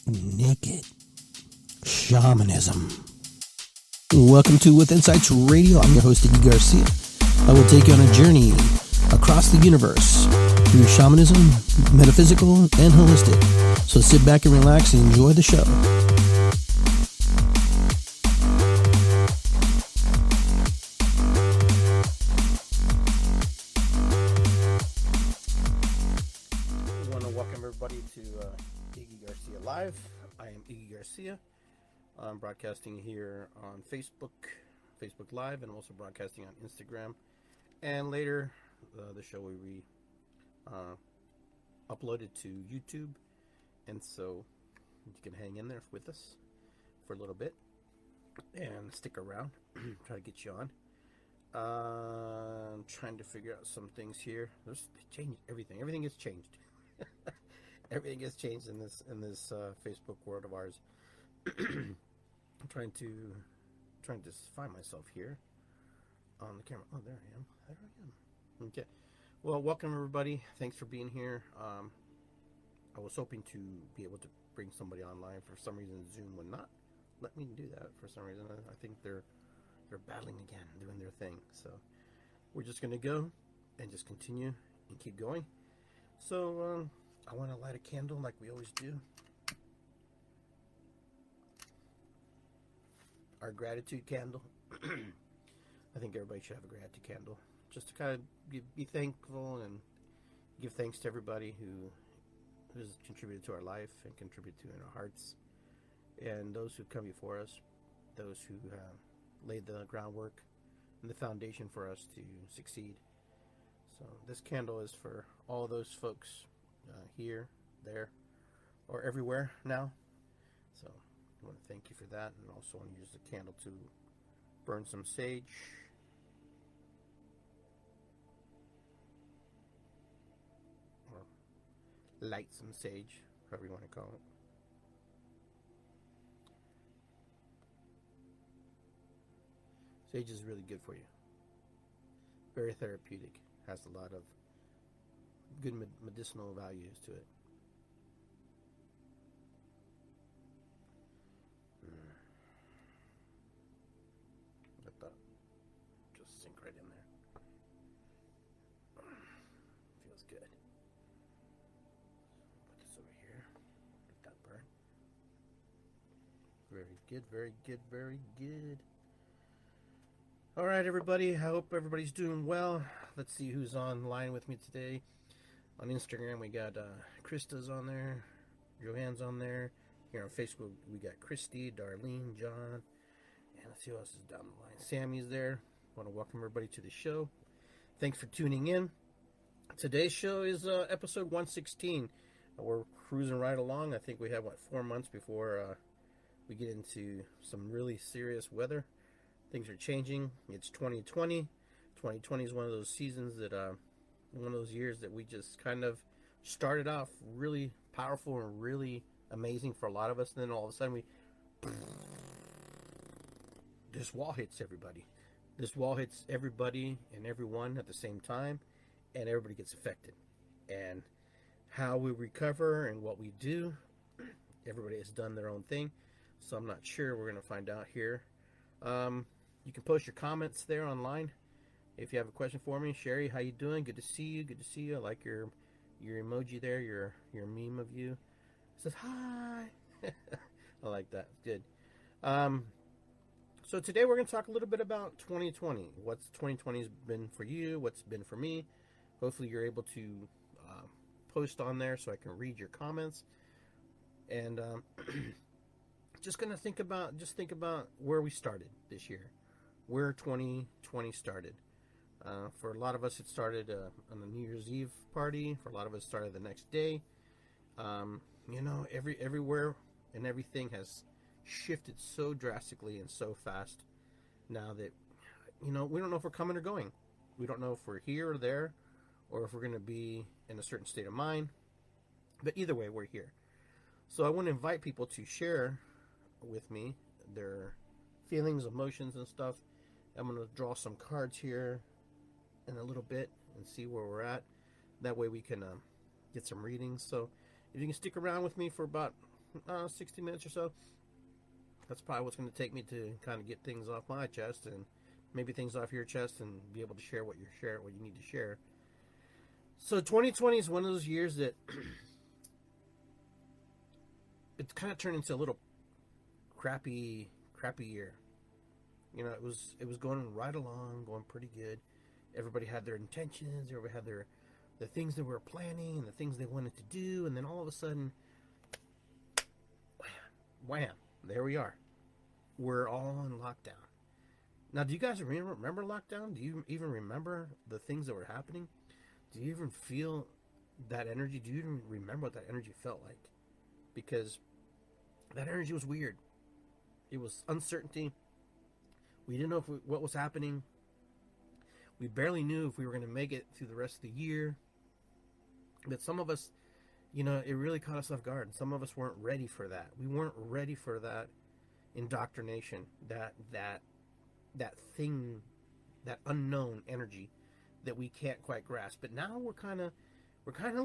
Naked Shamanism. Welcome to With Insights Radio. I'm your host, Iggy Garcia. I will take you on a journey across the universe through shamanism, metaphysical, and holistic. So sit back and relax and enjoy the show. I want to welcome everybody to Iggy Garcia Live. I am Iggy Garcia. I'm broadcasting here on Facebook Live, and I'm also broadcasting on Instagram. And later, the show will be uploaded to YouTube. And so you can hang in there with us for a little bit and stick around. Try to get you on. I'm trying to figure out some things here. There's changed everything. Everything has changed. Everything has changed in this Facebook world of ours. I'm trying to find myself here on the camera. Oh, there I am. Okay. Well, welcome everybody. Thanks for being here. I was hoping to be able to bring somebody online. For some reason, Zoom would not let me do that. For some reason, I think they're battling again, doing their thing. So we're just gonna go and just continue and keep going. So I want to light a candle like we always do. Our gratitude candle. I think everybody should have a gratitude candle, just to kind of be thankful and give thanks to everybody who has contributed to our life and contributed to in our hearts, and those who come before us, those who laid the groundwork and the foundation for us to succeed. So this candle is for all those folks here, there, or everywhere now. So I want to thank you for that, and also want to use the candle to burn some sage. Or light some sage, however you want to call it. Sage is really good for you. Very therapeutic. Has a lot of good medicinal values to it. Let that just sink right in there. Feels good. Put this over here. Let that burn. Very good, very good, very good. All right, everybody. I hope everybody's doing well. Let's see who's online with me today. On Instagram, we got Krista's on there. Joanne's on there. Here on Facebook, we got Christy, Darlene, John. And let's see who else is down the line. Sammy's there. I want to welcome everybody to the show. Thanks for tuning in. Today's show is episode 116. We're cruising right along. I think we have, 4 months before we get into some really serious weather. Things are changing. It's 2020. 2020 is one of those seasons that, one of those years that we just kind of started off really powerful and really amazing for a lot of us. And then all of a sudden this wall hits everybody. This wall hits everybody and everyone at the same time, and everybody gets affected. And how we recover and what we do, everybody has done their own thing. So I'm not sure. We're going to find out here. You can post your comments there online. If you have a question for me, Sherry, how you doing? Good to see you. Good to see you. I like your emoji there, your meme of you. It says hi. I like that. Good. So today we're going to talk a little bit about 2020. What's 2020's been for you? What's been for me? Hopefully you're able to post on there so I can read your comments. And just going to think about where we started this year, where 2020 started. For a lot of us, it started on the New Year's Eve party. For a lot of us, it started the next day. Everywhere and everything has shifted so drastically and so fast now that, we don't know if we're coming or going. We don't know if we're here or there, or if we're going to be in a certain state of mind. But either way, we're here. So I want to invite people to share with me their feelings, emotions, and stuff. I'm going to draw some cards here in a little bit and see where we're at. That way we can get some readings. So if you can stick around with me for about 60 minutes or so. That's probably what's going to take me to kind of get things off my chest and maybe things off your chest and be able to share what you need to share. So 2020 is one of those years that it kind of turned into a little crappy year. You know, it was going right along, going pretty good. Everybody had their intentions, everybody had the things they were planning and the things they wanted to do, and then all of a sudden, wham, there we are. We're all on lockdown. Now, do you guys remember lockdown? Do you even remember the things that were happening? Do you even feel that energy? Do you even remember what that energy felt like? Because that energy was weird. It was uncertainty. We didn't know what was happening. We barely knew if we were going to make it through the rest of the year. But some of us, you know, it really caught us off guard. Some of us weren't ready for that. We weren't ready for that indoctrination, that thing, that unknown energy that we can't quite grasp. But now we're kind of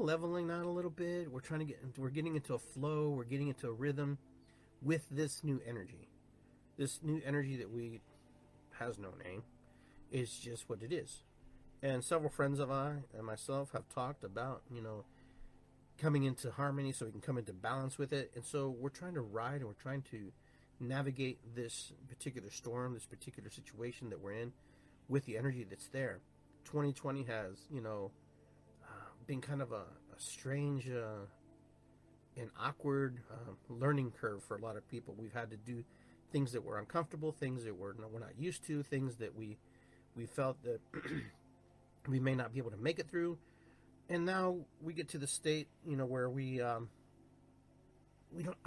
leveling out a little bit. We're getting into a flow. We're getting into a rhythm with this new energy. This new energy that has no name. Is just what it is. And several friends of mine and myself have talked about, you know, coming into harmony so we can come into balance with it. And so we're trying to ride and we're trying to navigate this particular storm, this particular situation that we're in with the energy that's there. 2020 has, you know, been kind of a strange and awkward learning curve for a lot of people. We've had to do things that were uncomfortable, things that we're not used to, things that we felt that we may not be able to make it through. And now we get to the state, you know, where I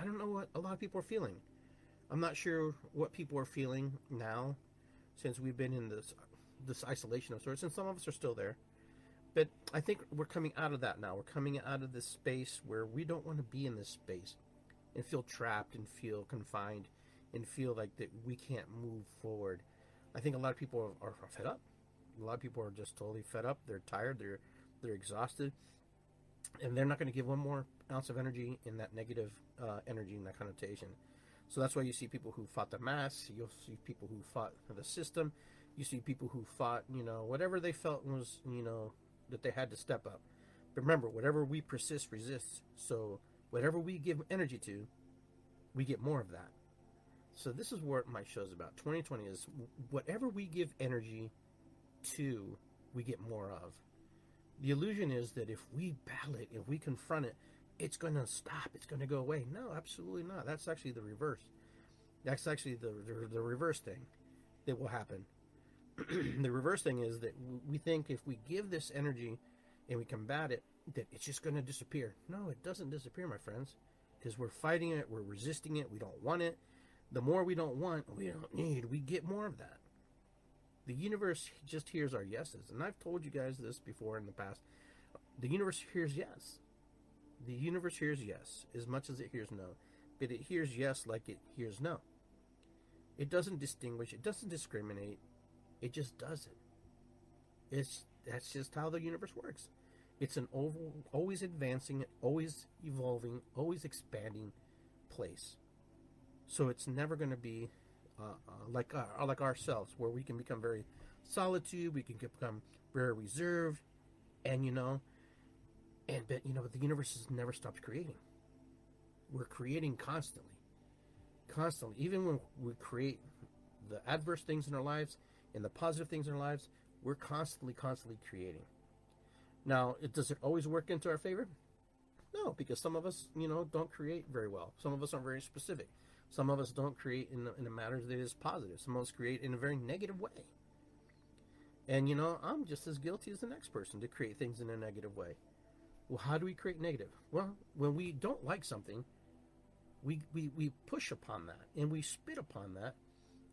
don't know what a lot of people are feeling. I'm not sure what people are feeling now since we've been in this isolation of sorts, and some of us are still there. But I think we're coming out of that now. We're coming out of this space where we don't want to be in this space and feel trapped and feel confined and feel like that we can't move forward. I think a lot of people are fed up. A lot of people are just totally fed up. They're tired. They're exhausted. And they're not going to give one more ounce of energy in that negative energy and that connotation. So that's why you see people who fought the mass. You'll see people who fought the system. You see people who fought, you know, whatever they felt was, you know, that they had to step up. But remember, whatever we persist resists. So whatever we give energy to, we get more of that. So this is what my show's about. 2020 is whatever we give energy to, we get more of. The illusion is that if we battle it, if we confront it, it's going to stop. It's going to go away. No, absolutely not. That's actually the reverse. That's actually the reverse thing that will happen. The reverse thing is that we think if we give this energy and we combat it, that it's just going to disappear. No, it doesn't disappear, my friends, because we're fighting it. We're resisting it. We don't want it. The more we don't want, we don't need, we get more of that. The universe just hears our yeses. And I've told you guys this before in the past. The universe hears yes. The universe hears yes as much as it hears no. But it hears yes like it hears no. It doesn't distinguish. It doesn't discriminate. It just does it. That's just how the universe works. It's an always advancing, always evolving, always expanding place. So it's never going to be like ourselves, where we can become very solitude, we can become very reserved, and but the universe has never stopped creating. We're creating constantly. Even when we create the adverse things in our lives and the positive things in our lives, we're constantly creating. Now, does it always work into our favor? No, because some of us, don't create very well. Some of us aren't very specific. Some of us don't create in a manner that is positive. Some of us create in a very negative way. And, I'm just as guilty as the next person to create things in a negative way. Well, how do we create negative? Well, when we don't like something, we push upon that and we spit upon that,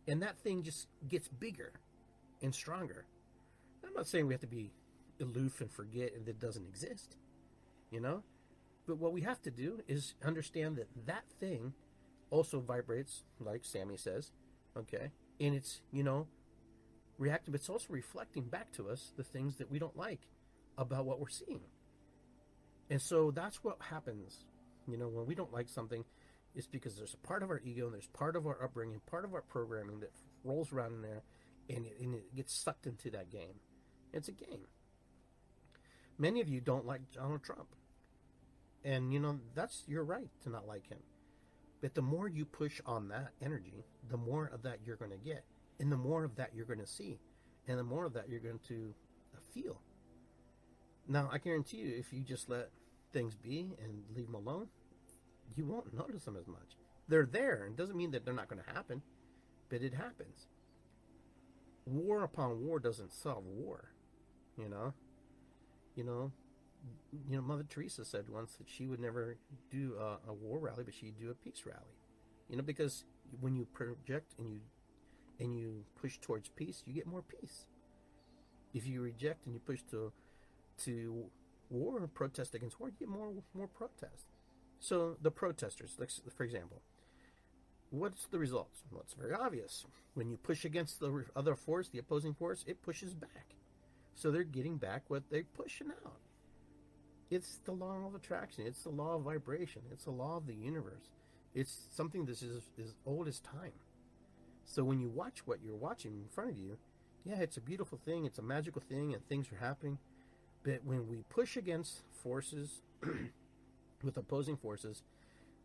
and that thing just gets bigger and stronger. I'm not saying we have to be aloof and forget and that it doesn't exist, But what we have to do is understand that thing also vibrates, like Sammy says, okay? And it's, reactive. It's also reflecting back to us the things that we don't like about what we're seeing. And so that's what happens, when we don't like something, It's because there's a part of our ego and there's part of our upbringing, part of our programming that rolls around in there, and it gets sucked into that game. It's a game. Many of you don't like Donald Trump. And, that's your right to not like him. But the more you push on that energy, the more of that you're going to get. And the more of that you're going to see. And the more of that you're going to feel. Now, I guarantee you, if you just let things be and leave them alone, you won't notice them as much. They're there. It doesn't mean that they're not going to happen. But it happens. War upon war doesn't solve war. Mother Teresa said once that she would never do a war rally, but she'd do a peace rally. Because when you project and you push towards peace, you get more peace. If you reject and you push to war or protest against war, you get more protest. So the protesters, for example, what's the results? Well, it's very obvious. When you push against the other force, the opposing force, it pushes back. So they're getting back what they're pushing out. It's the law of attraction. It's the law of vibration. It's the law of the universe. It's something that is as old as time. So when you watch what you're watching in front of you, yeah, it's a beautiful thing. It's a magical thing, and things are happening. But when we push against forces with opposing forces,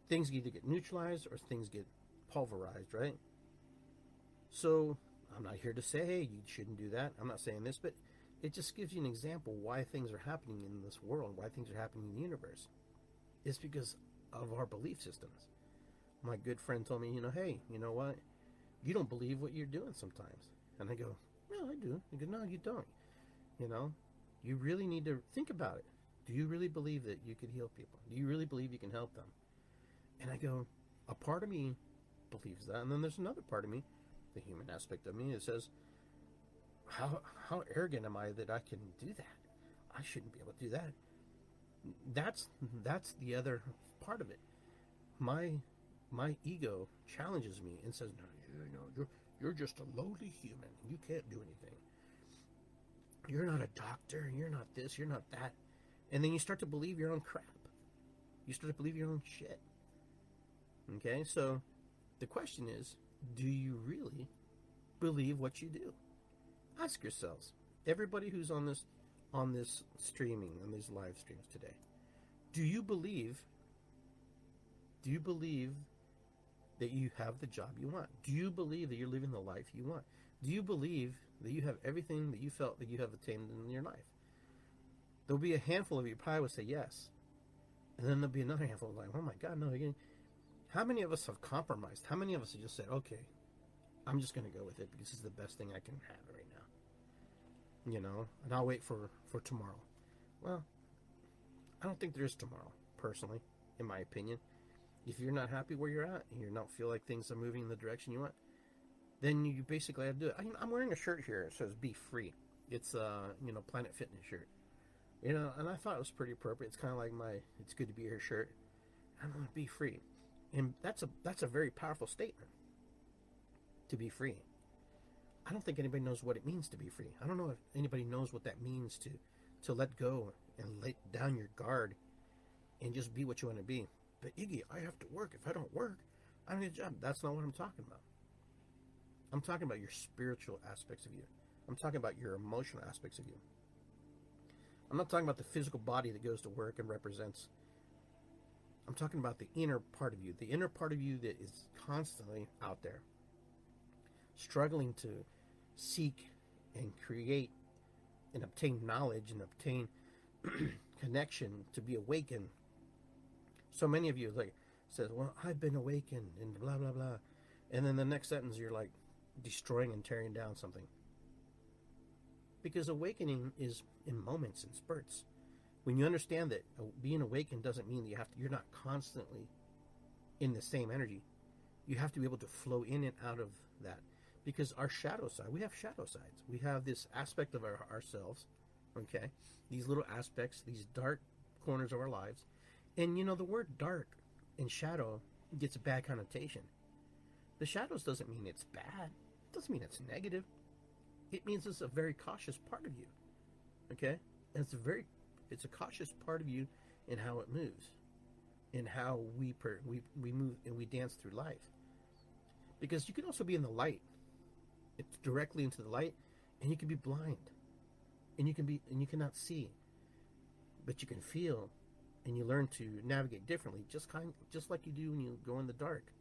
things either get neutralized or things get pulverized, right? So I'm not here to say, hey, you shouldn't do that. I'm not saying this, but it just gives you an example why things are happening in this world, why things are happening in the universe. It's because of our belief systems. My good friend told me, hey, you know what? You don't believe what you're doing sometimes. And I go, no, I do. I go, no, you don't. You really need to think about it. Do you really believe that you could heal people? Do you really believe you can help them? And I go, a part of me believes that. And then there's another part of me, the human aspect of me, that says, how arrogant am I that I can do that? I shouldn't be able to do that. That's the other part of it. My ego challenges me and says, no, you're just a lowly human. You can't do anything. You're not a doctor. You're not this. You're not that. And then you start to believe your own crap. You start to believe your own shit. Okay, so the question is, do you really believe what you do? Ask yourselves, everybody who's on this streaming, on these live streams today, do you believe that you have the job you want? Do you believe that you're living the life you want? Do you believe that you have everything that you felt that you have attained in your life? There'll be a handful of you probably would say yes. And then there'll be another handful like, oh my God, no. Again. How many of us have compromised? How many of us have just said, okay, I'm just going to go with it because it's the best thing I can have right now? And I'll wait for tomorrow. Well, I don't think there is tomorrow, personally, in my opinion. If you're not happy where you're at and you don't feel like things are moving in the direction you want, then you basically have to do it. I'm wearing a shirt here. It says "Be Free." It's a Planet Fitness shirt. And I thought it was pretty appropriate. It's kind of like my "It's good to be here" shirt. I'm going to be free, and that's a very powerful statement. To be free. I don't think anybody knows what it means to be free. I don't know if anybody knows what that means to let go and lay down your guard and just be what you want to be. But Iggy, I have to work. If I don't work, I don't get a job. That's not what I'm talking about. I'm talking about your spiritual aspects of you. I'm talking about your emotional aspects of you. I'm not talking about the physical body that goes to work and represents. I'm talking about the inner part of you. The inner part of you that is constantly out there, struggling to seek and create and obtain knowledge and obtain connection, to be awakened. So many of you says, well, I've been awakened and blah, blah, blah. And then the next sentence you're like destroying and tearing down something. Because awakening is in moments and spurts. When you understand that being awakened doesn't mean that you're not constantly in the same energy. You have to be able to flow in and out of that. Because our shadow side, we have shadow sides. We have this aspect of ourselves, okay? These little aspects, these dark corners of our lives. And the word dark and shadow gets a bad connotation. The shadows doesn't mean it's bad. It doesn't mean it's negative. It means it's a very cautious part of you, okay? And it's a cautious part of you in how it moves. in how we move and we dance through life. Because you can also be in the light. It's directly into the light, and you can be blind. And you cannot see. But you can feel, and you learn to navigate differently, just like you do when you go in the dark.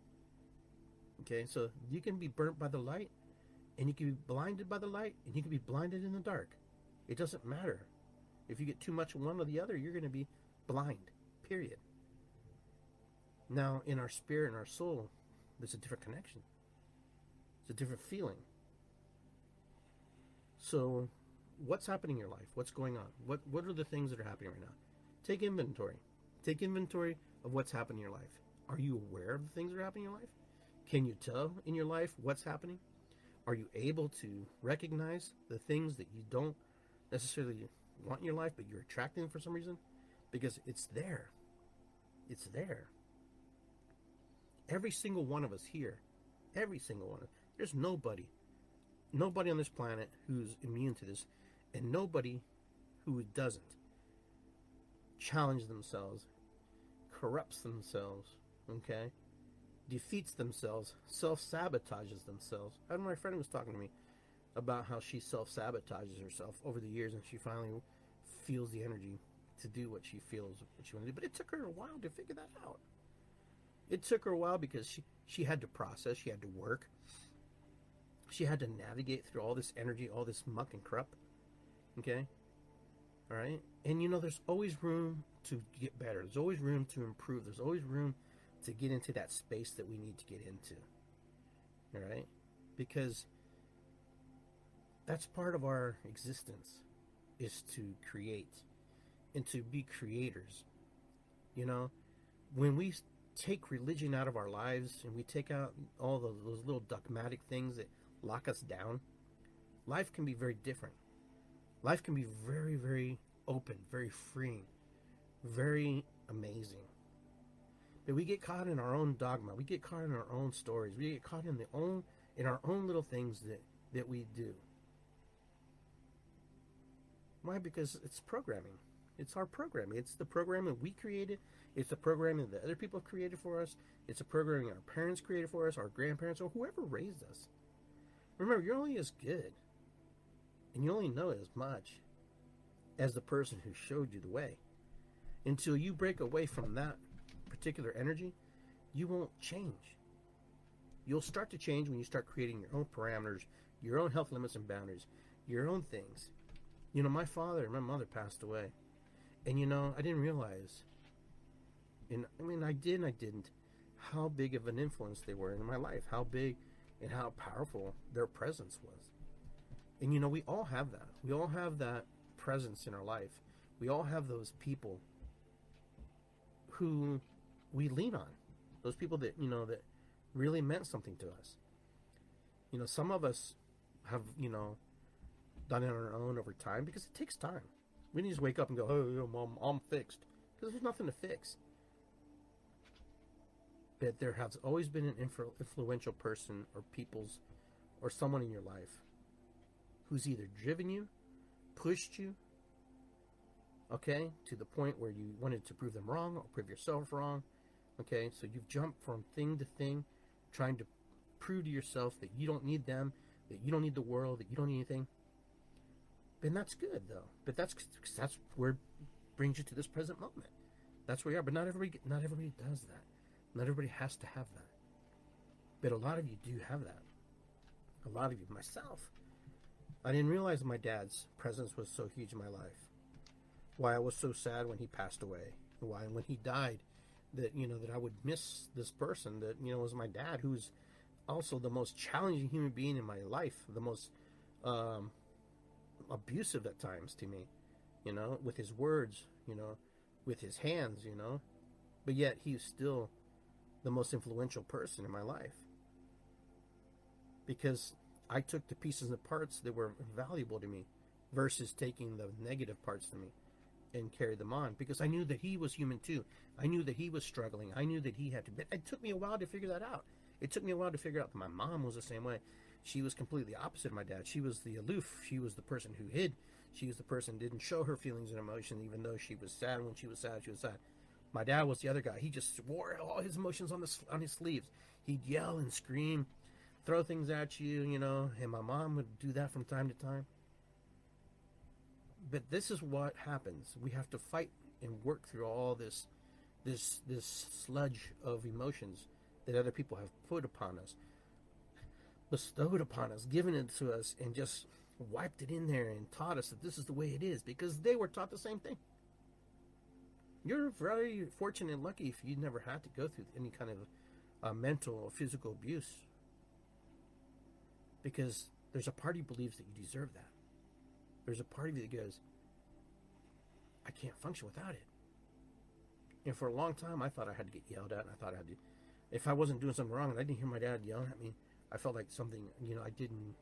Okay, so you can be burnt by the light, and you can be blinded by the light, and you can be blinded in the dark. It doesn't matter. If you get too much of one or the other, you're going to be blind, period. Now, in our spirit and our soul, there's a different connection. It's a different feeling. So, what's happening in your life? What's going on? What are the things that are happening right now? Take inventory. Take inventory of what's happening in your life. Are you aware of the things that are happening in your life? Can you tell in your life what's happening? Are you able to recognize the things that you don't necessarily want in your life, but you're attracting for some reason? Because it's there. It's there. Every single one of us here, every single one of us, there's nobody on this planet who's immune to this, and nobody who doesn't challenge themselves, corrupts themselves, okay, defeats themselves, self-sabotages themselves. I know my friend was talking to me about how she self-sabotages herself over the years, and she finally feels the energy to do what she feels what she wants to do. But it took her a while to figure that out. It took her a while because she had to process, she had to work, she had to navigate through all this energy, all this muck and crap. Okay? All right? And there's always room to get better. There's always room to improve. There's always room to get into that space that we need to get into. All right? Because that's part of our existence, is to create and to be creators. When we take religion out of our lives and we take out all those little dogmatic things that lock us down, life can be very different. Life can be very, very open, very freeing, very amazing. But we get caught in our own dogma. We get caught in our own stories. We get caught in our own little things that we do. Why? Because it's programming. It's our programming. It's the programming we created. It's the programming that other people have created for us. It's the programming our parents created for us, our grandparents, or whoever raised us. Remember, you're only as good, and you only know as much as the person who showed you the way. Until you break away from that particular energy, you won't change. You'll start to change when you start creating your own parameters, your own health limits and boundaries, your own things. My father and my mother passed away. And I didn't realize, I didn't, how big of an influence they were in my life, how big and how powerful their presence was. And we all have that. We all have that presence in our life. We all have those people who we lean on. Those people that, that really meant something to us. Some of us have, done it on our own over time, because it takes time. We didn't just wake up and go, "Oh, Mom, I'm fixed," because there's nothing to fix. But there has always been an influential person or someone in your life who's either driven you, pushed you, okay, to the point where you wanted to prove them wrong or prove yourself wrong, okay? So you've jumped from thing to thing, trying to prove to yourself that you don't need them, that you don't need the world, that you don't need anything. And that's good, though. But that's where it brings you to this present moment. That's where you are. But not everybody does that. Not everybody has to have that. But a lot of you do have that. A lot of you, myself. I didn't realize my dad's presence was so huge in my life. Why I was so sad when he passed away. Why when he died, that I would miss this person that was my dad, who's also the most challenging human being in my life, the most abusive at times to me, with his words, with his hands, but yet he's still the most influential person in my life, because I took the pieces and parts that were valuable to me versus taking the negative parts to me and carried them on, because I knew that he was human too. I knew that he was struggling. I knew that he had to, but it took me a while to figure that out. It took me a while to figure out that my mom was the same way. She was completely opposite of my dad. She was the aloof. She was the person who hid. She was the person who didn't show her feelings and emotions, even though she was sad. When she was sad, she was sad. My dad was the other guy. He just wore all his emotions on his sleeves. He'd yell and scream, throw things at you, you know, and my mom would do that from time to time. But this is what happens. We have to fight and work through all this sludge of emotions that other people have put upon us, bestowed upon us, given it to us, and just wiped it in there and taught us that this is the way it is, because they were taught the same thing. You're very fortunate and lucky if you never had to go through any kind of mental or physical abuse, because there's a part of you believes that you deserve that. There's a part of you that goes, I can't function without it. And for a long time, I thought I had to get yelled at. And I thought I had to, if I wasn't doing something wrong and I didn't hear my dad yelling at me, I felt like something, you know, I didn't,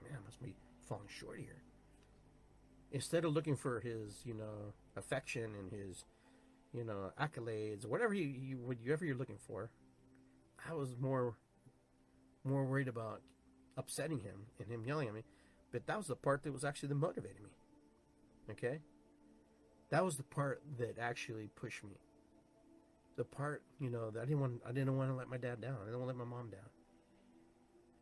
man, I must be falling short here. Instead of looking for his, you know, affection and his, you know, accolades, whatever whatever you're looking for, I was more worried about upsetting him and him yelling at me. But that was the part that was actually that motivated me. Okay? That was the part that actually pushed me. The part, you know, that I didn't want to let my dad down. I didn't want to let my mom down.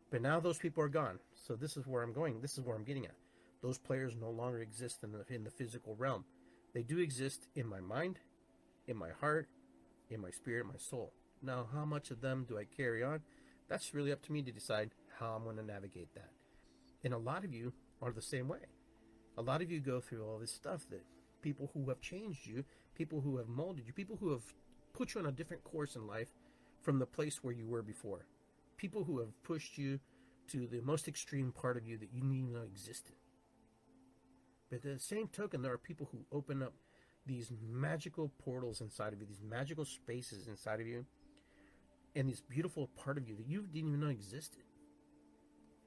But now those people are gone. So this is where I'm going. This is where I'm getting at. Those players no longer exist in the physical realm. They do exist in my mind, in my heart, in my spirit, my soul. Now, how much of them do I carry on? That's really up to me to decide how I'm going to navigate that. And a lot of you are the same way. A lot of you go through all this stuff that people who have changed you, people who have molded you, people who have put you on a different course in life from the place where you were before. People who have pushed you to the most extreme part of you that you didn't even know existed. But at the same token, there are people who open up these magical portals inside of you, these magical spaces inside of you, and this beautiful part of you that you didn't even know existed.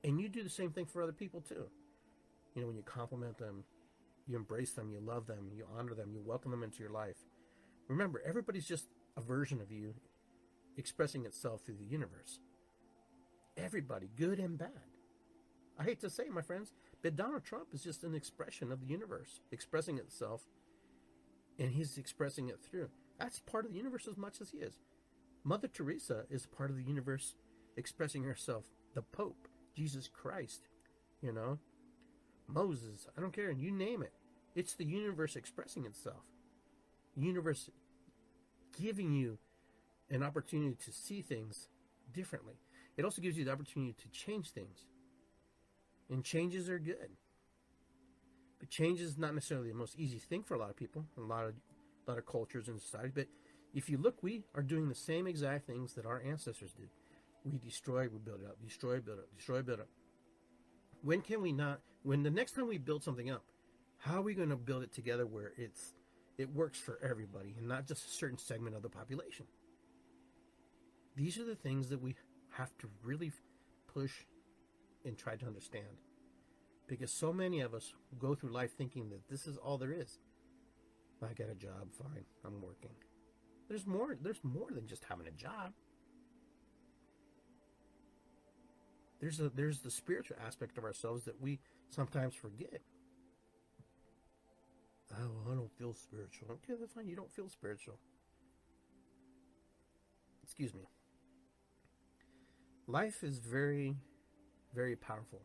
And you do the same thing for other people too. You know, when you compliment them, you embrace them, you love them, you honor them, you welcome them into your life. Remember, everybody's just a version of you expressing itself through the universe. Everybody, good and bad. I hate to say it, my friends, but Donald Trump is just an expression of the universe expressing itself, and he's expressing it through. That's part of the universe as much as he is. Mother Teresa is part of the universe expressing herself. The Pope, Jesus Christ, you know, Moses, I don't care, you name it. It's the universe expressing itself. The universe giving you an opportunity to see things differently. It also gives you the opportunity to change things. And changes are good. But change is not necessarily the most easy thing for a lot of people, a lot of cultures and society. But if you look, we are doing the same exact things that our ancestors did. We destroy, we build it up, destroy, build up, destroy, build up. When can we not, when the next time we build something up, how are we going to build it together where it works for everybody and not just a certain segment of the population? These are the things that we have to really push and try to understand. Because so many of us go through life thinking that this is all there is. I got a job, fine, I'm working. There's more than just having a job. There's the spiritual aspect of ourselves that we sometimes forget. Oh, I don't feel spiritual. Okay, that's fine. You don't feel spiritual. Excuse me. Life is very, very powerful.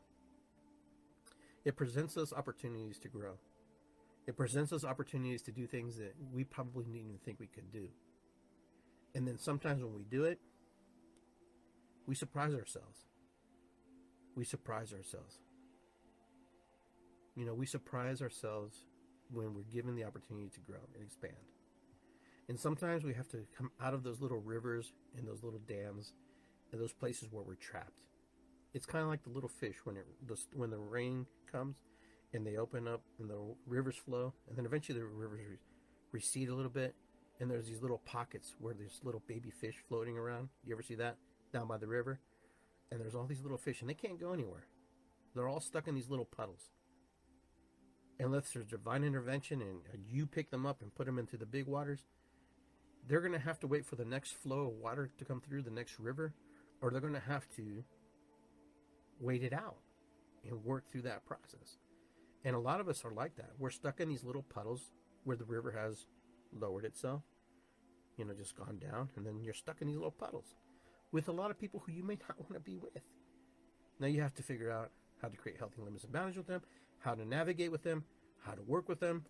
It presents us opportunities to grow. It presents us opportunities to do things that we probably didn't even think we could do. And then sometimes when we do it, we surprise ourselves. We surprise ourselves. You know, we surprise ourselves when we're given the opportunity to grow and expand. And sometimes we have to come out of those little rivers and those little dams and those places where we're trapped. It's kind of like the little fish when the rain comes and they open up and the rivers flow, and then eventually the rivers recede a little bit, and there's these little pockets where there's little baby fish floating around. You ever see that? Down by the river? And there's all these little fish, and they can't go anywhere. They're all stuck in these little puddles. Unless there's divine intervention and you pick them up and put them into the big waters, they're going to have to wait for the next flow of water to come through, the next river, or they're going to have to wait it out and work through that process. And a lot of us are like that. We're stuck in these little puddles where the river has lowered itself, just gone down, and then you're stuck in these little puddles with a lot of people who you may not want to be with. Now you have to figure out how to create healthy limits of boundaries with them, how to navigate with them, how to work with them.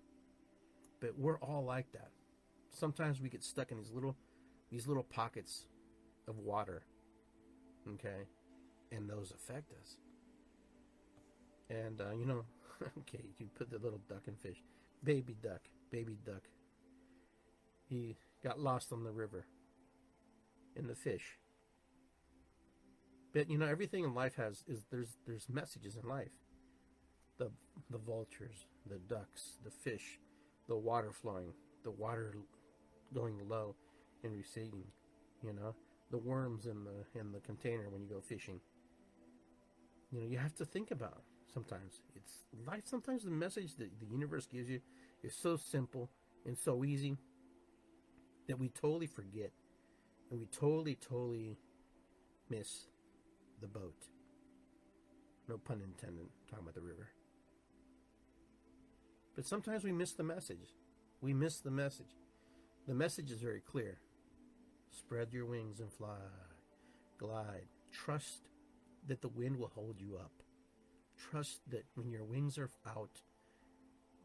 But we're all like that. Sometimes we get stuck in these little pockets of water, okay, and those affect us. And okay, you put the little duck and fish, baby duck. He got lost on the river in the fish. But everything in life there's messages in life. The vultures, the ducks, the fish, the water flowing, the water going low and receding, the worms in the container when you go fishing. You have to think about sometimes. It's life. Sometimes the message that the universe gives you is so simple and so easy that we totally forget, and we totally miss the boat. No pun intended, talking about the river. But sometimes we miss the message. We miss the message. The message is very clear. Spread your wings and fly. Glide. Trust that the wind will hold you up. Trust that when your wings are out,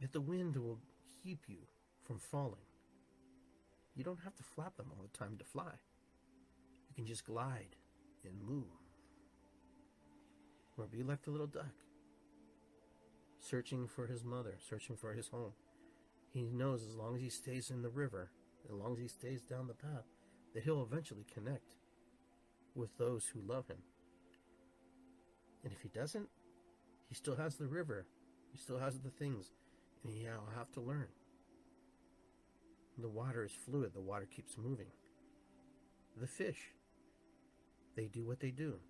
that the wind will keep you from falling. You don't have to flap them all the time to fly. You can just glide and move. Or be like the little duck, searching for his mother, searching for his home. He knows as long as he stays in the river, as long as he stays down the path, that he'll eventually connect with those who love him. And if he doesn't, he still has the river. He still has the things. And he'll have to learn. The water is fluid. The water keeps moving. The fish, they do what they do.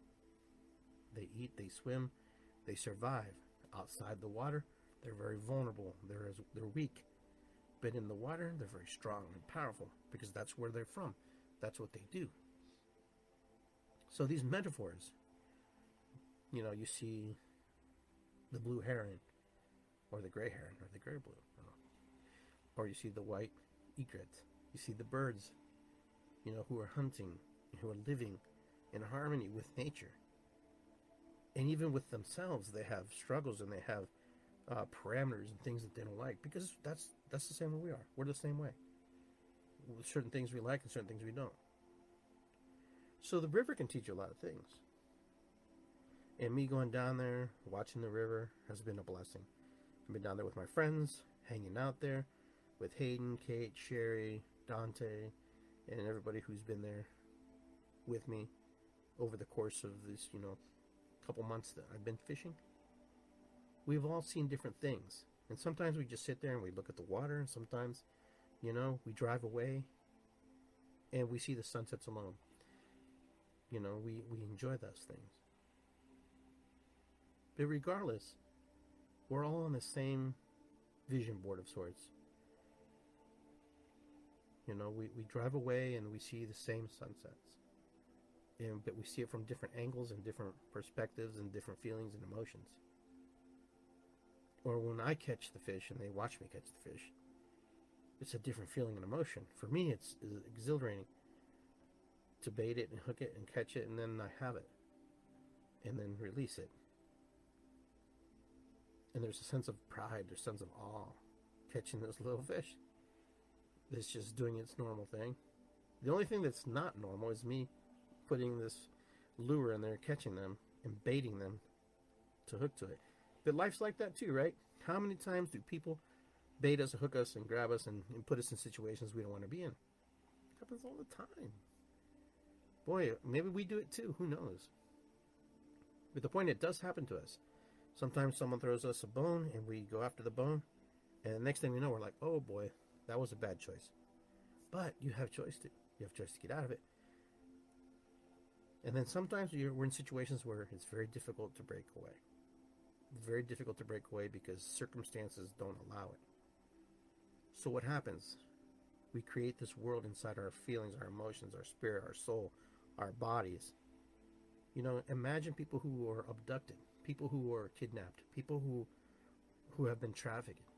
They eat, they swim, they survive. Outside the water, they're very vulnerable. They're weak. But in the water, they're very strong and powerful because that's where they're from. That's what they do. So these metaphors, you see the blue heron or the gray heron or the gray blue. Or you see the white egret. You see the birds, who are hunting, who are living in harmony with nature. And even with themselves, they have struggles and they have parameters and things that they don't like, because that's the same way we are. We're the same way. Certain things we like and certain things we don't. So the river can teach you a lot of things. And me going down there, watching the river, has been a blessing. I've been down there with my friends, hanging out there with Hayden, Kate, Sherry, Dante, and everybody who's been there with me over the course of this, couple months that I've been fishing. We've all seen different things. And sometimes we just sit there and we look at the water, and sometimes, we drive away and we see the sunsets alone. We enjoy those things. But regardless, we're all on the same vision board of sorts. We drive away and we see the same sunsets. But we see it from different angles and different perspectives and different feelings and emotions. Or when I catch the fish and they watch me catch the fish, it's a different feeling and emotion. For me, it's exhilarating to bait it and hook it and catch it, and then I have it. And then release it. And there's a sense of pride, there's a sense of awe catching this little fish. It's just doing its normal thing. The only thing that's not normal is me putting this lure in there, catching them, and baiting them to hook to it. But life's like that too, right? How many times do people bait us, hook us, and grab us, and put us in situations we don't want to be in? It happens all the time. Boy, maybe we do it too. Who knows? But the point, it does happen to us. Sometimes someone throws us a bone, and we go after the bone, and the next thing we know, we're like, oh boy, that was a bad choice. But you have choice to. You have choice to get out of it. And then sometimes we're in situations where it's very difficult to break away. It's very difficult to break away because circumstances don't allow it. So what happens? We create this world inside our feelings, our emotions, our spirit, our soul, our bodies. Imagine people who are abducted, people who are kidnapped, people who have been trafficked.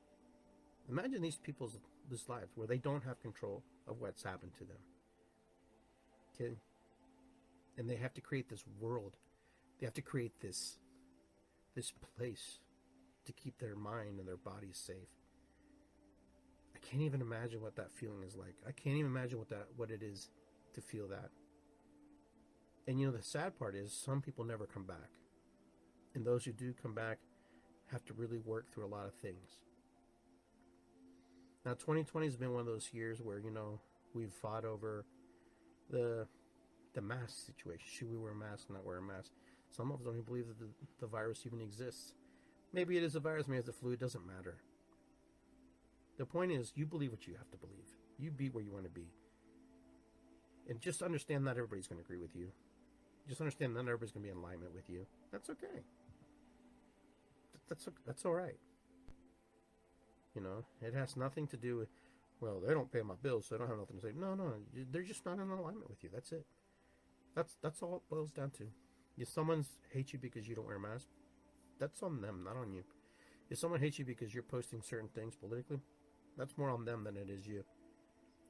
Imagine these people's this lives where they don't have control of what's happened to them. Okay? And they have to create this world. They have to create this place to keep their mind and their bodies safe. I can't even imagine what that feeling is like. I can't even imagine what it is to feel that. And the sad part is some people never come back. And those who do come back have to really work through a lot of things. Now 2020 has been one of those years where, we've fought over the mask situation. Should we wear a mask, not wear a mask? Some of us don't even believe that the virus even exists. Maybe it is a virus, maybe it's a flu, it doesn't matter. The point is, you believe what you have to believe. You be where you want to be. And just understand not everybody's going to agree with you. Just understand not everybody's going to be in alignment with you. That's okay. That's all right. It has nothing to do with, well, they don't pay my bills, so I don't have nothing to say. No, they're just not in alignment with you. That's it. That's all it boils down to. If someone hates you because you don't wear a mask, that's on them, not on you. If someone hates you because you're posting certain things politically, that's more on them than it is you.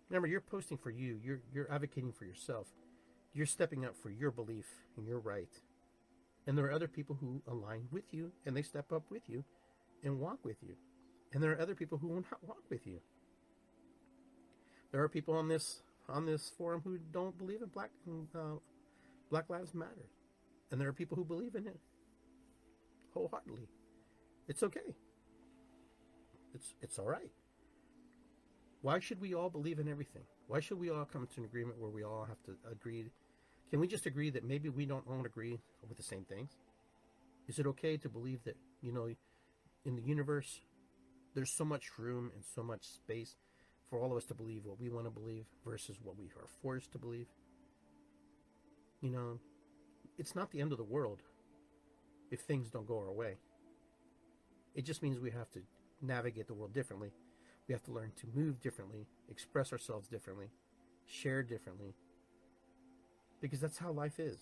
Remember, you're posting for you. You're advocating for yourself. You're stepping up for your belief and your right. And there are other people who align with you, and they step up with you and walk with you. And there are other people who will not walk with you. There are people on this forum who don't believe in Black Lives Matter. And there are people who believe in it wholeheartedly. It's okay. It's all right. Why should we all believe in everything? Why should we all come to an agreement where we all have to agree? Can we just agree that maybe we don't all agree with the same things? Is it okay to believe that, in the universe, there's so much room and so much space for all of us to believe what we want to believe versus what we are forced to believe? It's not the end of the world if things don't go our way. It just means we have to navigate the world differently. We have to learn to move differently, express ourselves differently, share differently, because that's how life is.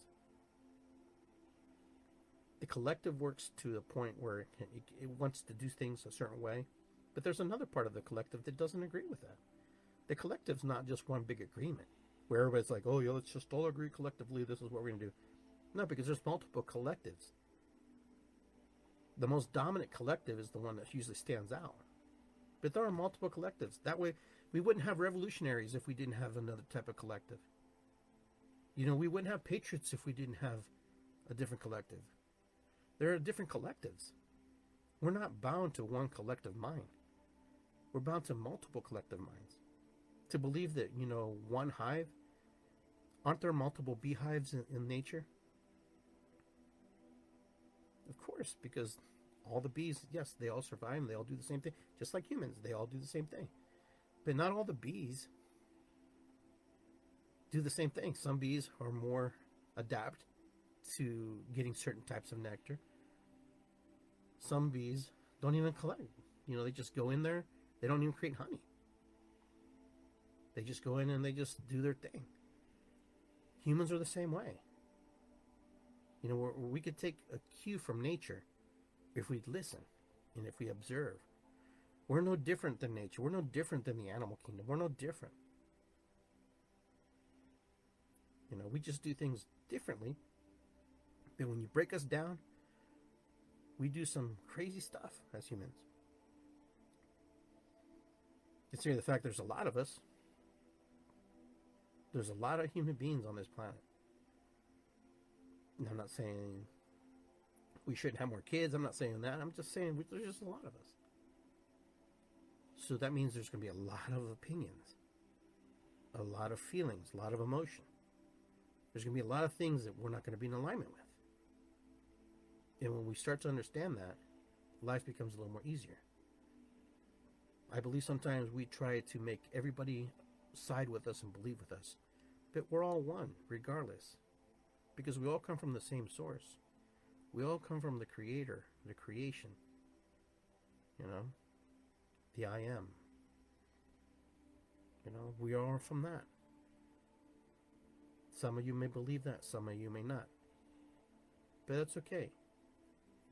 The collective works to a point where it wants to do things a certain way, but there's another part of the collective that doesn't agree with that. The collective's not just one big agreement where everybody's like, oh yeah, let's just all agree collectively, this is what we're going to do. No, because there's multiple collectives. The most dominant collective is the one that usually stands out. But there are multiple collectives. That way, we wouldn't have revolutionaries if we didn't have another type of collective. We wouldn't have patriots if we didn't have a different collective. There are different collectives. We're not bound to one collective mind. We're bound to multiple collective minds. To believe that, one hive, aren't there multiple beehives in nature? Of course, because all the bees, yes, they all survive and they all do the same thing. Just like humans, they all do the same thing. But not all the bees do the same thing. Some bees are more adapt to getting certain types of nectar. Some bees don't even collect. They just go in there. They don't even create honey. They just go in and they just do their thing. Humans are the same way. We could take a cue from nature if we listen and if we observe. We're no different than nature. We're no different than the animal kingdom. We're no different. We just do things differently. But when you break us down, we do some crazy stuff as humans. Considering the fact there's a lot of us, there's a lot of human beings on this planet. And I'm not saying we shouldn't have more kids. I'm not saying that. I'm just saying there's just a lot of us. So that means there's going to be a lot of opinions, a lot of feelings, a lot of emotion. There's going to be a lot of things that we're not going to be in alignment with. And when we start to understand that, life becomes a little more easier. I believe sometimes we try to make everybody side with us and believe with us. But we're all one, regardless. Because we all come from the same source. We all come from the Creator, the creation. The I am. We are from that. Some of you may believe that, some of you may not. But that's okay.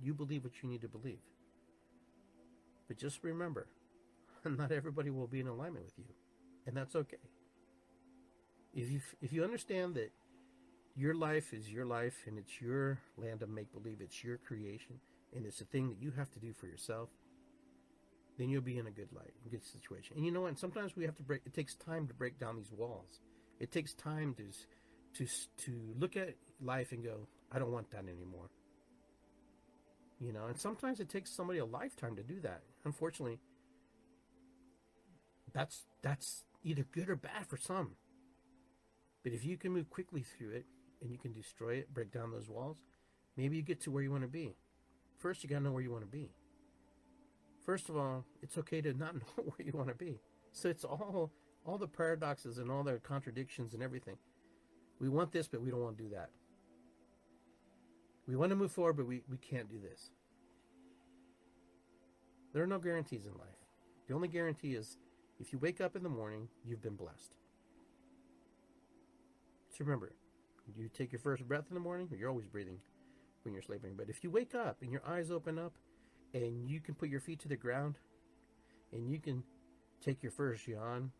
You believe what you need to believe. But just remember, not everybody will be in alignment with you, and that's okay. If you understand that your life is your life and it's your land of make-believe, it's your creation, and it's a thing that you have to do for yourself, then you'll be in a good light, a good situation. And you know what? Sometimes we have to break. It takes time to break down these walls. It takes time to look at life and go, I don't want that anymore. You know, and sometimes it takes somebody a lifetime to do that. Unfortunately, that's either good or bad for some. But if you can move quickly through it and you can destroy it, break down those walls, maybe you get to where you want to be. First, you got to know where you want to be. First of all, it's okay to not know where you want to be. So it's all the paradoxes and all the contradictions and everything. We want this, but we don't want to do that. We want to move forward, but we can't do this. There are no guarantees in life. The only guarantee is if you wake up in the morning, you've been blessed. So remember, you take your first breath in the morning, you're always breathing when you're sleeping. But if you wake up and your eyes open up and you can put your feet to the ground and you can take your first yawn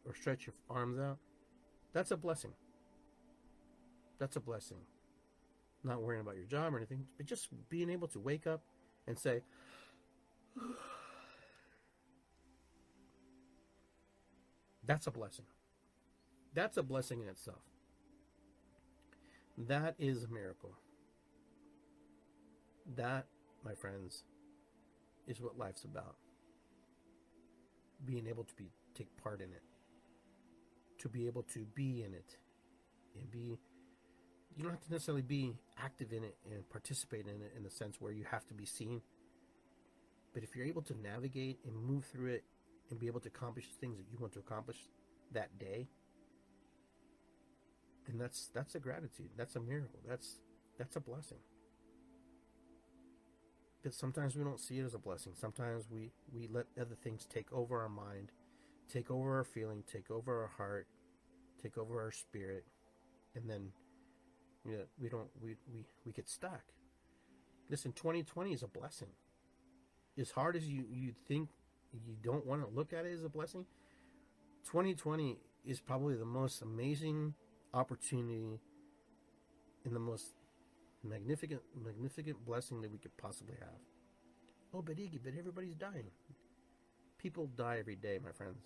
or stretch your arms out, that's a blessing. That's a blessing. Not worrying about your job or anything, but just being able to wake up and say, that's a blessing. That's a blessing in itself. That is a miracle. That, my friends, is what life's about. Being able to take part in it. To be able to be in it. And be, you don't have to necessarily be active in it and participate in it in the sense where you have to be seen. But if you're able to navigate and move through it and be able to accomplish the things that you want to accomplish that day, then that's a gratitude. That's a miracle. That's a blessing. But sometimes we don't see it as a blessing. Sometimes we let other things take over our mind, take over our feeling, take over our heart, take over our spirit, and then we get stuck. Listen, 2020 is a blessing. As hard as you think you don't want to look at it as a blessing, 2020 is probably the most amazing opportunity and the most magnificent blessing that we could possibly have. Oh, but Iggy, but everybody's dying. People die every day, my friends.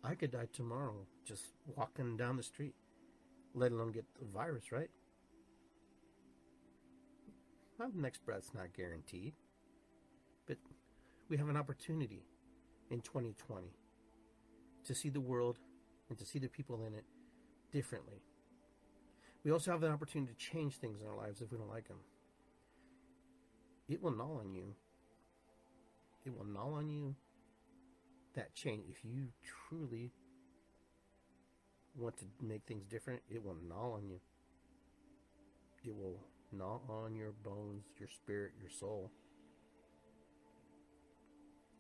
I could die tomorrow just walking down the street, let alone get the virus, right? My next breath's not guaranteed, but we have an opportunity in 2020 to see the world and to see the people in it differently. We also have the opportunity to change things in our lives if we don't like them. It will gnaw on you. It will gnaw on you, that change. If you truly want to make things different, it will gnaw on you. It will gnaw on your bones, your spirit, your soul.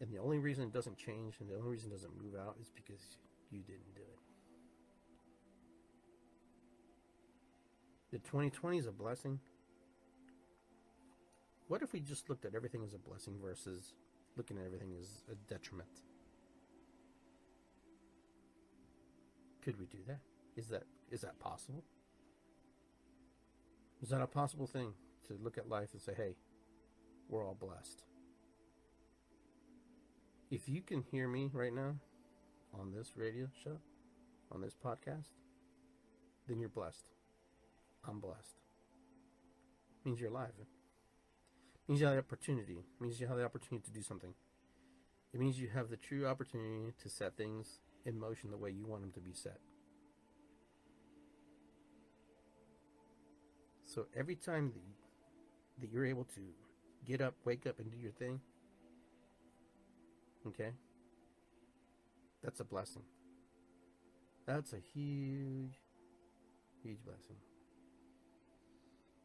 And the only reason it doesn't change and the only reason it doesn't move out is because you didn't do it. The 2020 is a blessing. What if we just looked at everything as a blessing versus looking at everything as a detriment? Could we do that? Is that possible? Is that a possible thing to look at life and say, hey, we're all blessed? If you can hear me right now on this radio show, on this podcast, then you're blessed. I'm blessed. It means you're alive. It means you have the opportunity. It means you have the opportunity to do something. It means you have the true opportunity to set things in motion the way you want them to be set. So every time that you're able to get up, wake up, and do your thing, okay, that's a blessing. That's a huge, huge blessing.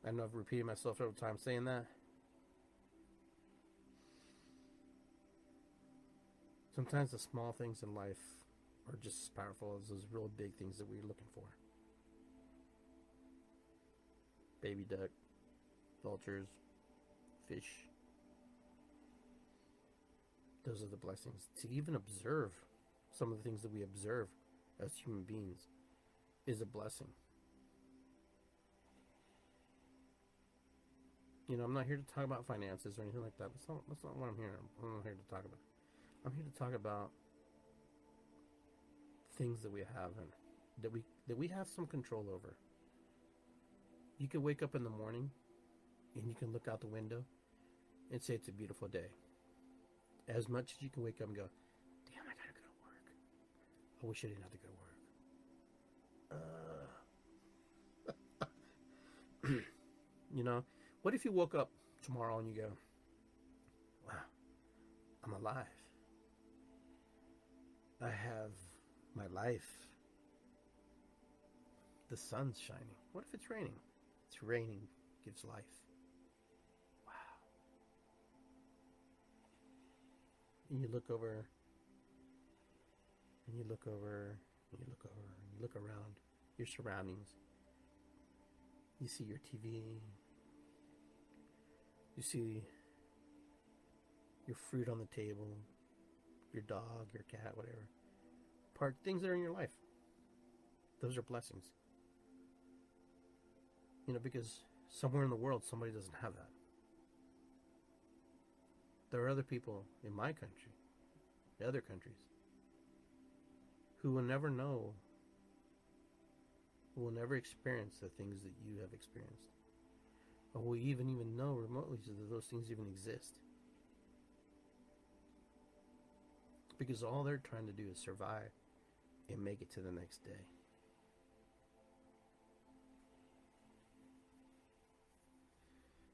I know I've repeated myself every time saying that. Sometimes the small things in life are just as powerful as those real big things that we're looking for. Baby duck, vultures, fish. Those are the blessings. To even observe some of the things that we observe as human beings is a blessing. I'm not here to talk about finances or anything like that. That's not what I'm here. I'm not here to talk about. I'm here to talk about things that we have and that we have some control over. You can wake up in the morning and you can look out the window and say it's a beautiful day. As much as you can wake up and go, damn, I gotta go to work. I wish I didn't have to go to work. What if you woke up tomorrow and you go, wow, I'm alive. I have my life. The sun's shining. What if it's raining? It's raining gives life. Wow. And you look over, and you look over, and you look over, and you look around your surroundings. You see your TV. You see your fruit on the table, your dog, your cat, whatever. Things that are in your life. Those are blessings. Because somewhere in the world, somebody doesn't have that. There are other people in my country, the other countries, who will never know, who will never experience the things that you have experienced. Or will even know remotely that those things even exist. Because all they're trying to do is survive and make it to the next day.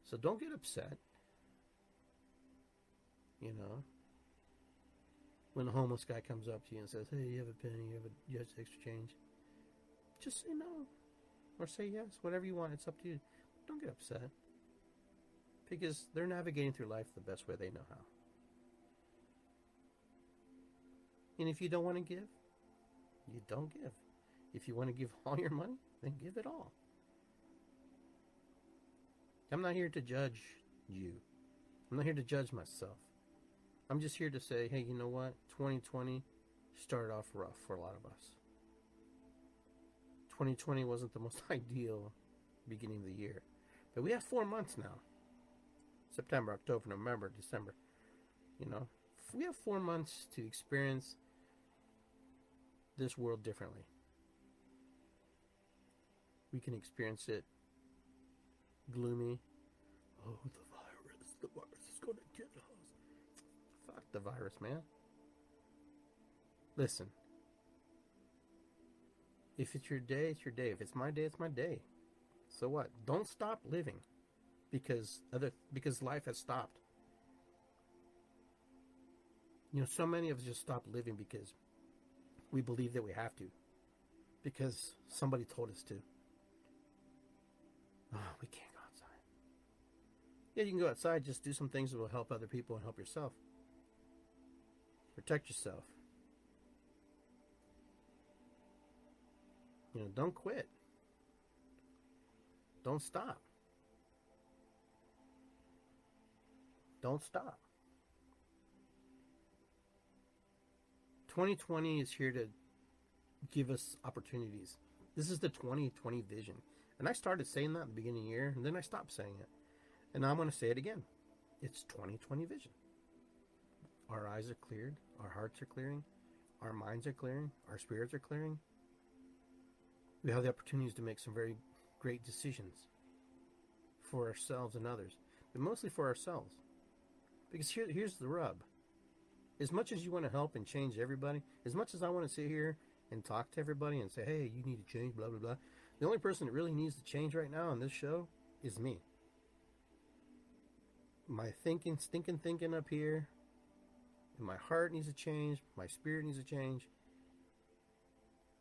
So don't get upset. When a homeless guy comes up to you and says, hey, you have a penny, you have extra change. Just say no. Or say yes, whatever you want, it's up to you. Don't get upset. Because they're navigating through life the best way they know how. And if you don't want to give, you don't give. If you want to give all your money, then give it all. I'm not here to judge you. I'm not here to judge myself. I'm just here to say, hey, you know what? 2020 started off rough for a lot of us. 2020 wasn't the most ideal beginning of the year. But we have 4 months now. September, October, November, December. We have 4 months to experience this world differently. We can experience it gloomy. Oh, the virus is going to get us. Fuck the virus, man. Listen. If it's your day, it's your day. If it's my day, it's my day. So what? Don't stop living because life has stopped. So many of us just stop living because we believe that we have to. Because somebody told us to. Oh, we can't go outside. Yeah, you can go outside, just do some things that will help other people and help yourself. Protect yourself. Don't quit. Don't stop. Don't stop. 2020 is here to give us opportunities. This is the 2020 vision. And I started saying that at the beginning of the year, and then I stopped saying it. And now I'm going to say it again. It's 2020 vision. Our eyes are cleared. Our hearts are clearing. Our minds are clearing. Our spirits are clearing. We have the opportunities to make some very great decisions for ourselves and others, but mostly for ourselves. Because here's the rub. As much as you want to help and change everybody, as much as I want to sit here and talk to everybody and say, hey, you need to change, blah, blah, blah, the only person that really needs to change right now on this show is me. My stinking thinking up here, and my heart needs to change, my spirit needs to change.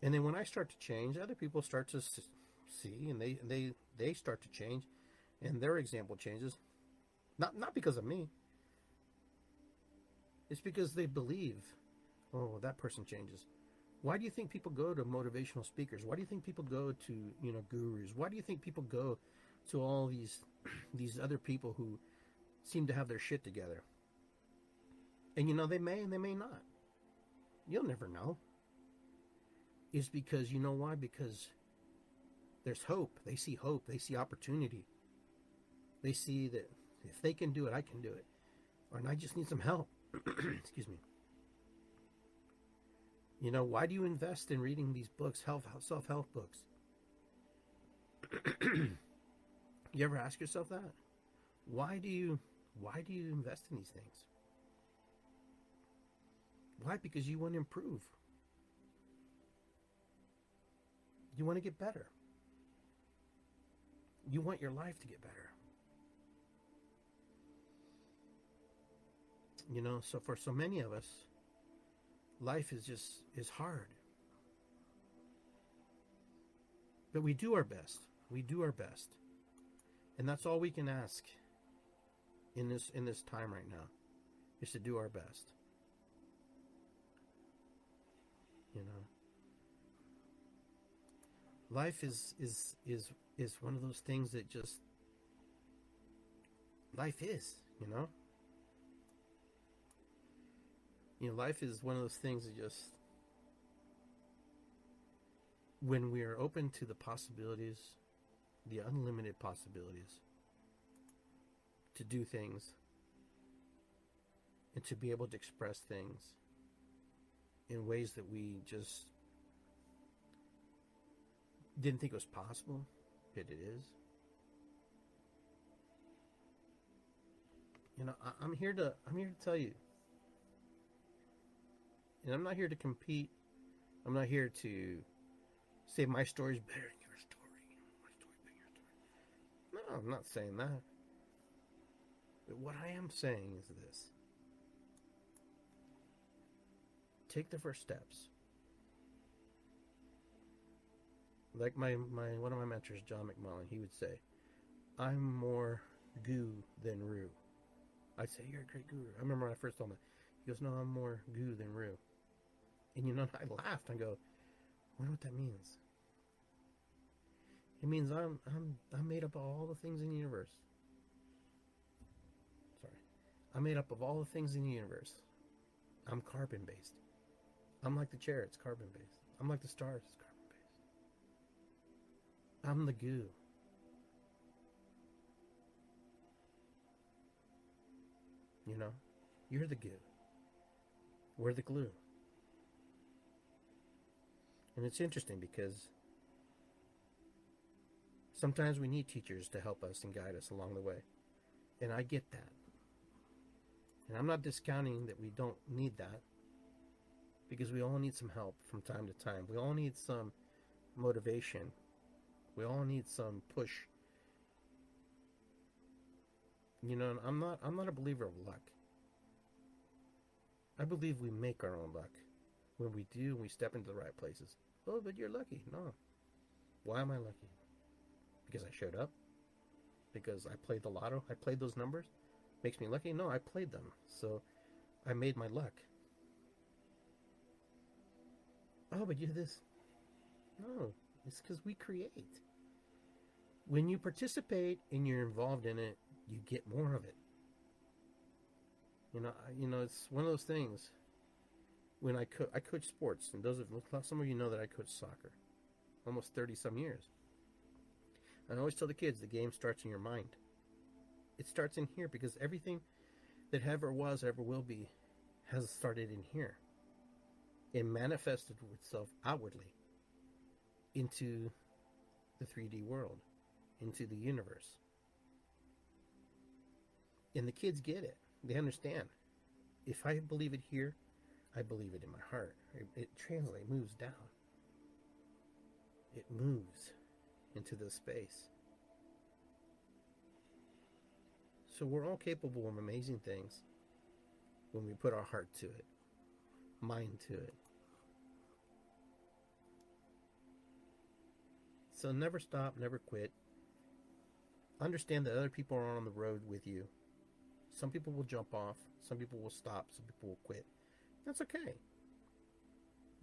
And then when I start to change, other people start to see, and they start to change, and their example changes. Not because of me. It's because they believe, oh, that person changes. Why do you think people go to motivational speakers? Why do you think people go to, gurus? Why do you think people go to all these other people who seem to have their shit together? And they may and they may not. You'll never know. Is because, you know why? Because there's hope. They see hope. They see opportunity. They see that if they can do it, I can do it. And I just need some help. Excuse me. Why do you invest in reading these books, self-help books? You ever ask yourself that? Why do you invest in these things? Why? Because you want to improve. You want to get better. You want your life to get better. So for so many of us, life is hard. But we do our best. We do our best. And that's all we can ask in this time right now, is to do our best. Life is one of those things that just life is, life is one of those things that just, when we are open to the possibilities, the unlimited possibilities, to do things and to be able to express things in ways that we just didn't think it was possible, but it is. I'm here to tell you, and I'm not here to compete. I'm not here to say my story's better than your story. My story's better than your story. No, I'm not saying that. But what I am saying is this. Take the first steps. Like one of my mentors, John McMullen, he would say, I'm more goo than rue. I'd say, you're a great guru. I remember when I first told him that. He goes, no, I'm more goo than rue. And I laughed. I go, I wonder what that means. It means I'm made up of all the things in the universe. Sorry. I'm made up of all the things in the universe. I'm carbon-based. I'm like the chair, it's carbon-based. I'm like the stars, it's carbon-based. I'm the goo. You're the goo. We're the glue. And it's interesting because sometimes we need teachers to help us and guide us along the way. And I get that. And I'm not discounting that we don't need that, because we all need some help from time to time. We all need some motivation. We all need some push. I'm not a believer of luck. I believe we make our own luck. When we do, we step into the right places. Oh, but you're lucky. No. Why am I lucky? Because I showed up? Because I played the lotto? I played those numbers? Makes me lucky? No, I played them. So I made my luck. Oh, but you're this. No, it's because we create. When you participate and you're involved in it, you get more of it. It's one of those things. When I coach sports, and some of you know that I coach soccer, almost 30 some years. And I always tell the kids, the game starts in your mind. It starts in here, because everything that ever was, ever will be, has started in here. It manifested itself outwardly into the 3D world, into the universe. And the kids get it. They understand. If I believe it here, I believe it in my heart. It translates, moves down. It moves into this space. So we're all capable of amazing things when we put our heart to it, mind to it. So never stop, never quit. Understand that other people are on the road with you. Some people will jump off, some people will stop, some people will quit. That's okay.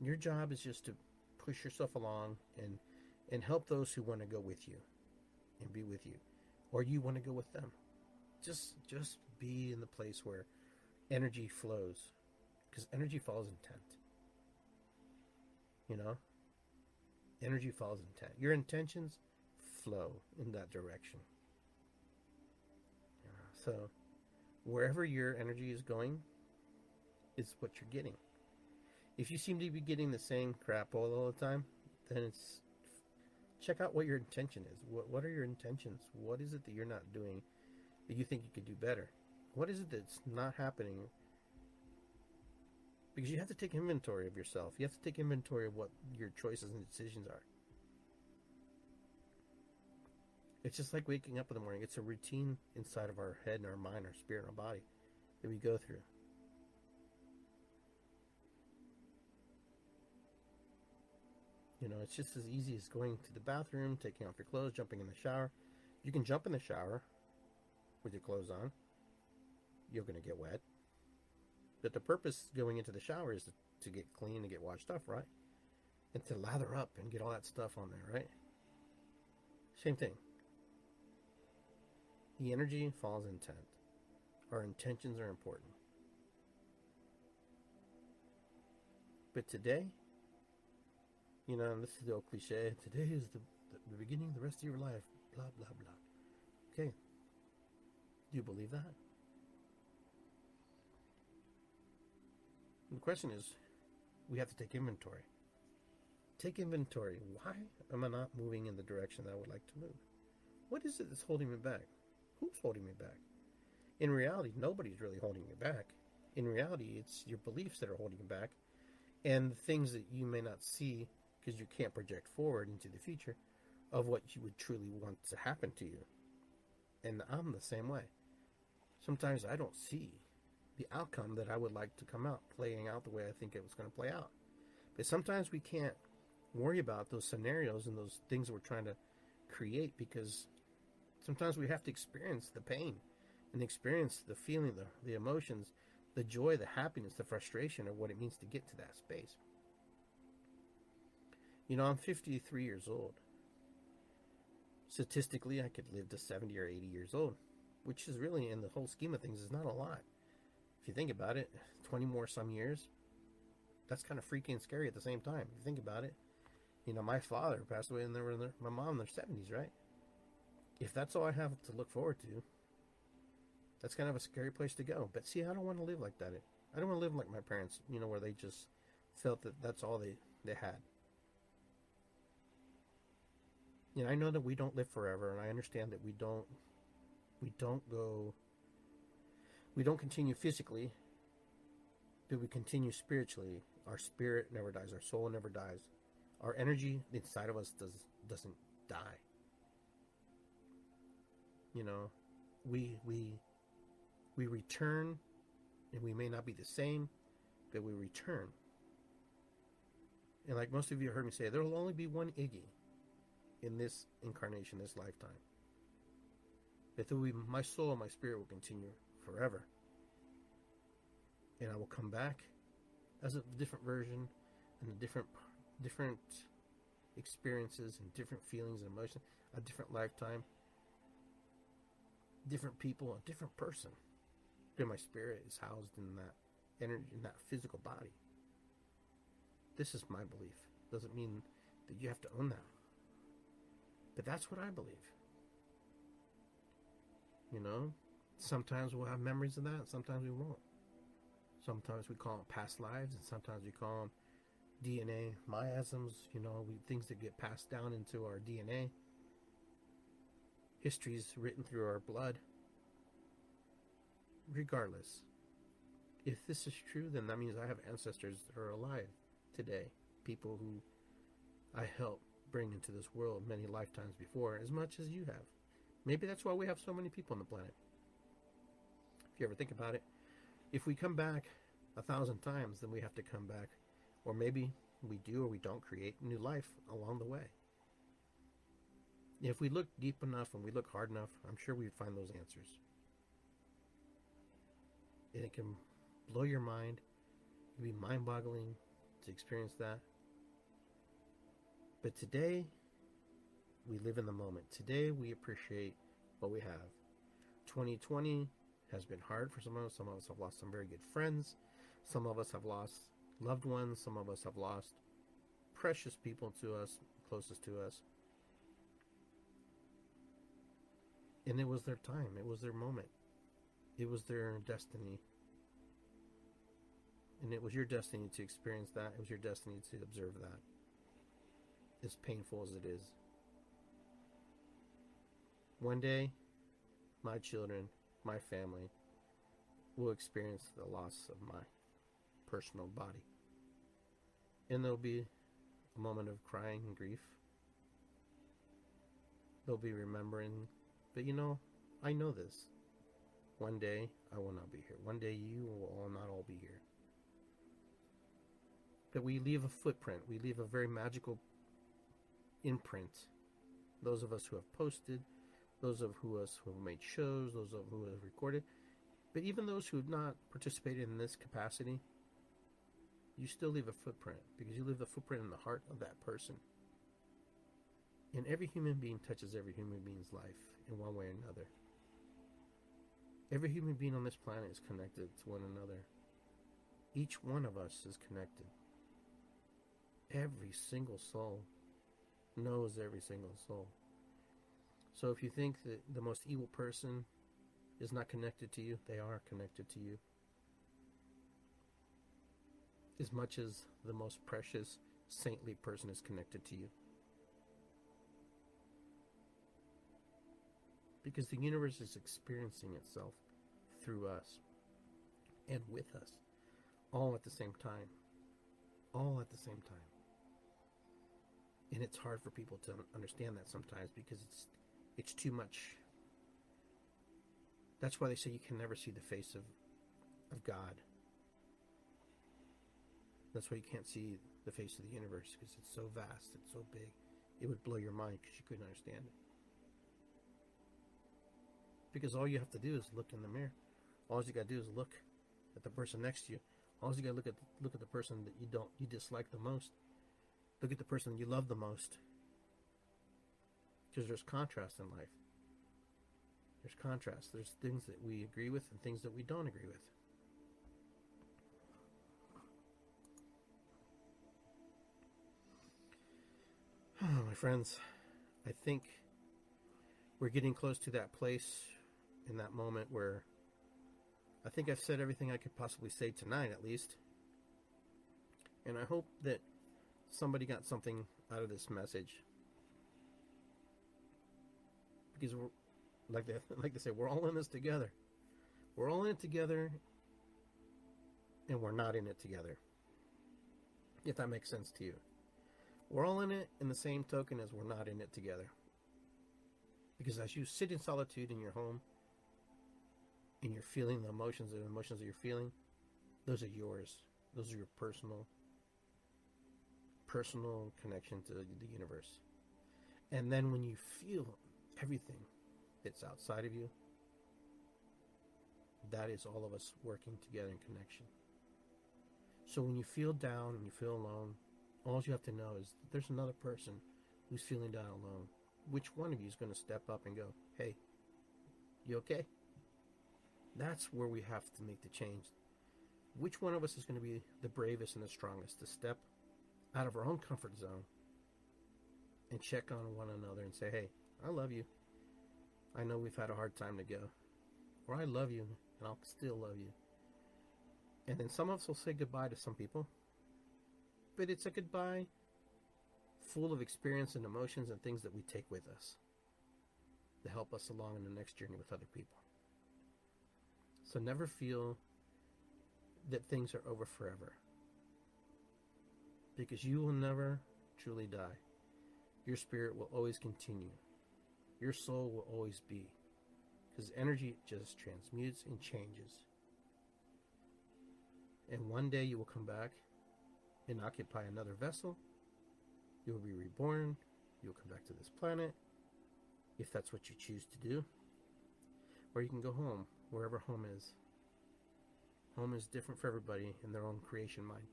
Your job is just to push yourself along and help those who want to go with you and be with you, or you want to go with them. Just be in the place where energy flows, because energy follows intent. You know, energy follows intent. Your intentions flow in that direction. So wherever your energy is going is what you're getting. If you seem to be getting the same crap all the time, then it's check out what your intention is. What are your intentions? What is it that you're not doing that you think you could do better? What is it that's not happening? Because you have to take inventory of yourself. You have to take inventory of what your choices and decisions are. It's just like waking up in the morning. It's a routine inside of our head and our mind, our spirit, and our body that we go through. You know, it's just as easy as going to the bathroom, taking off your clothes, jumping in the shower. You can jump in the shower with your clothes on. You're going to get wet. But the purpose of going into the shower is to get clean and get washed off, right? And to lather up and get all that stuff on there, right? Same thing. The energy follows intent. Our intentions are important. But today, you know, and this is the old cliche, today is the beginning of the rest of your life, blah, blah, blah. Okay. Do you believe that? And the question is, we have to take inventory. Take inventory. Why am I not moving in the direction that I would like to move? What is it that's holding me back? Who's holding me back? In reality, nobody's really holding you back. In reality, it's your beliefs that are holding you back, and the things that you may not see because you can't project forward into the future of what you would truly want to happen to you. And I'm the same way. Sometimes I don't see the outcome that I would like to come out, playing out the way I think it was going to play out. But sometimes we can't worry about those scenarios and those things that we're trying to create, because sometimes we have to experience the pain and experience the feeling, the emotions, the joy, the happiness, the frustration of what it means to get to that space. You know, I'm 53 years old. Statistically, I could live to 70 or 80 years old, which is really, in the whole scheme of things, is not a lot. If you think about it, 20 more some years, that's kind of freaky and scary at the same time. If you think about it, you know, my father passed away and my mom in their 70s, right? If that's all I have to look forward to, that's kind of a scary place to go. But see, I don't want to live like that. I don't want to live like my parents, you know, where they just felt that that's all they had. You know, I know that we don't live forever, and I understand that we don't continue physically, but we continue spiritually. Our spirit never dies. Our soul never dies. Our energy inside of us doesn't die. You know, we return, and we may not be the same, but we return. And like most of you heard me say, there will only be one Iggy in this incarnation, this lifetime. But my soul and my spirit will continue forever. And I will come back as a different version, and a different experiences and different feelings and emotions, a different lifetime, different people, a different person. But my spirit is housed in that energy, in that physical body. This is my belief. Doesn't mean that you have to own that. But that's what I believe. You know, sometimes we'll have memories of that, sometimes we won't. Sometimes we call them past lives, and sometimes we call them DNA miasms, you know, things that get passed down into our DNA. History's written through our blood. Regardless, if this is true, then that means I have ancestors that are alive today. People who I helped bring into this world many lifetimes before, as much as you have. Maybe that's why we have so many people on the planet. If you ever think about it, if we come back 1,000 times, then we have to come back, or maybe we do or we don't, create new life along the way. If we look deep enough and we look hard enough, I'm sure we'd find those answers. And it can blow your mind. It can be mind-boggling to experience that. But today, we live in the moment. Today, we appreciate what we have. 2020 has been hard for some of us. Some of us have lost some very good friends. Some of us have lost loved ones. Some of us have lost precious people to us, closest to us. And it was their time. It was their moment. It was their destiny. And it was your destiny to experience that. It was your destiny to observe that. As painful as it is. One day, my children, my family, will experience the loss of my personal body. And there'll be a moment of crying and grief. They'll be remembering, but I know this. One day, I will not be here. One day, you will all not all be here. But we leave a footprint. We leave a very magical imprint. Those of us who have posted, those of us who have made shows, those of who have recorded, but even those who have not participated in this capacity, you still leave a footprint, because you leave a footprint in the heart of that person. And every human being touches every human being's life in one way or another. Every human being on this planet is connected to one another. Each one of us is connected. Every single soul knows every single soul. So if you think that the most evil person is not connected to you, they are connected to you. As much as the most precious, saintly person is connected to you. Because the universe is experiencing itself through us and with us, all at the same time. All at the same time. And it's hard for people to understand that sometimes, because it's too much. That's why they say you can never see the face of God. That's why you can't see the face of the universe, because it's so vast, it's so big. It would blow your mind because you couldn't understand it. Because all you have to do is look in the mirror. All you got to do is look at the person next to you. All you got to look at the person that you dislike the most. Look at the person you love the most. Because there's contrast in life. There's contrast. There's things that we agree with and things that we don't agree with. Oh, my friends, I think we're getting close to that place, in that moment where I think I've said everything I could possibly say tonight, at least. And I hope that somebody got something out of this message. Because we're, like they say, we're all in this together. We're all in it together, and we're not in it together. If that makes sense to you. We're all in it in the same token as we're not in it together. Because as you sit in solitude in your home, and you're feeling the emotions that you're feeling, those are yours. Those are your personal connection to the universe. And then when you feel everything that's outside of you, that is all of us working together in connection. So when you feel down and you feel alone, all you have to know is there's another person who's feeling down alone. Which one of you is going to step up and go, hey, you okay? That's where we have to make the change. Which one of us is going to be the bravest and the strongest to step out of our own comfort zone and check on one another and say, hey, I love you. I know we've had a hard time together. Or I love you, and I'll still love you. And then some of us will say goodbye to some people. But it's a goodbye full of experience and emotions and things that we take with us to help us along in the next journey with other people. So never feel that things are over forever. Because you will never truly die. Your spirit will always continue. Your soul will always be. Because energy just transmutes and changes. And one day you will come back and occupy another vessel. You will be reborn. You will come back to this planet, if that's what you choose to do. Or you can go home, wherever home is. Home is different for everybody in their own creation mind.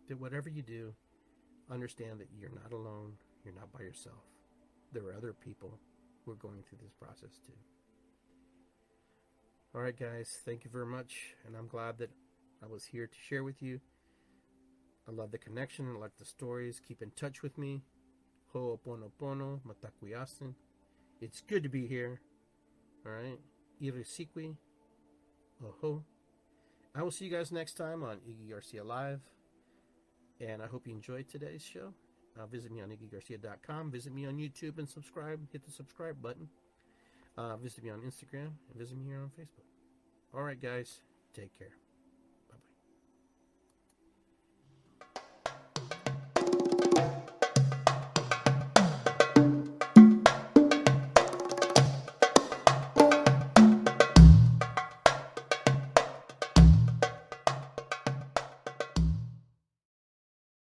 But whatever you do, understand that you're not alone. You're not by yourself. There are other people who are going through this process too. All right, guys, thank you very much, and I'm glad that I was here to share with you. I love the connection. I like the stories. Keep in touch with me. Ho'oponopono, matakuyasin. It's good to be here. All right. Irisikwi. Oho. I will see you guys next time on Iggy Garcia Live. And I hope you enjoyed today's show. Visit me on iggygarcia.com. Visit me on YouTube and subscribe. Hit the subscribe button. Visit me on Instagram. And visit me here on Facebook. All right, guys. Take care.